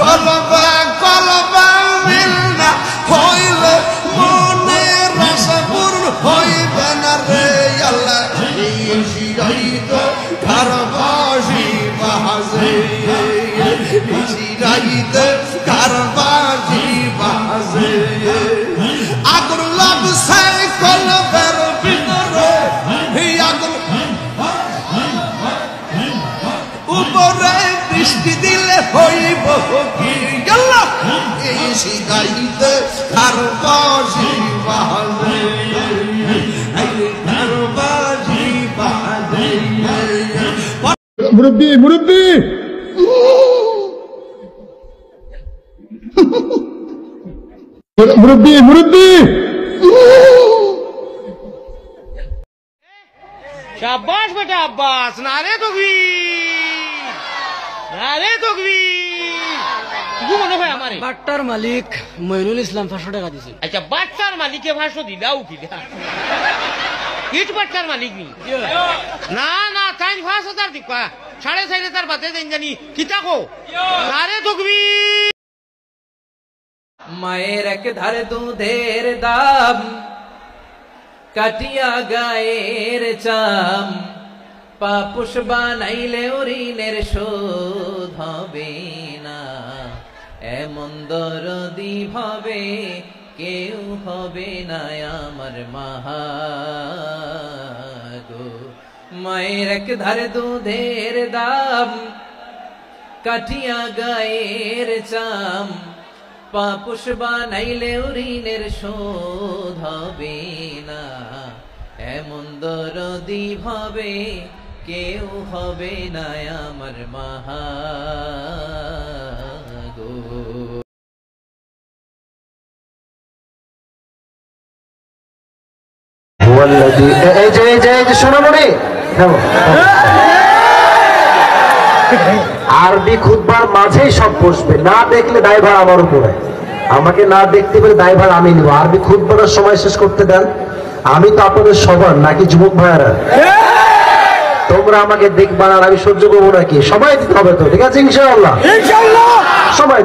কলবা কলবা মিল না হইলে মনের আশা পূরণ হইবে না রে আল্লাহ এই শিরাইতে কারবাজি বাজে শিরাইতে কারবাজি বাজে আগুন লাগছে কলবের ভিতরে আগুন উপরে বৃষ্টি দিলে হইব কি আল্লাহ এই শিরাইতে কারবাজি বাজে কারবাজি বাজে মুরব্বি মুরব্বি মুরব্বি মুরব্বি शाबाश बेटा अब्बास नारे तकबीर মনে হয় আমারে বাট্টার মালিক মইনুল ইসলাম 500 টাকা দিছে। আচ্ছা বাচ্চার মালিকে 500 দিলাও কি ইট বাচ্চার মালিক নি না না তাই 5000 দিবা 4.5 বাদে দেন জানি কিতা কো নারে তকবীর মায়ের এক ধারে দুধের দাম কাটিয়া গায়ের চাম পাপুষ বানাইলে ঋণের শোধ হবে না এমন দরদি ভাবে কেউ হবে না আমার মাগো মায়ের এক ধারে দুধের দাম কাটিয়া গায়ের চাম পাপুষ বানাইলে ঋণের শোধ হবে না এমন দরদি ভাবে কেউ হবে না আমার মাগো আরবি খুতবার মাঝেই সব বসবে না দেখলে দায়ভার আমার উপরে আমাকে না দেখতে পেলে দায়ভার আমি নিব আরবি খুতবার সময় শেষ করতে দেন আমি তো আপনাদের সবার নাকি যুবক ভাইয়ারা তোমরা আমাকে দেখবা আর আমি সহ্য করবো নাকি সময় দিতে হবে তো ঠিক আছে ইনশাআল্লাহ সময়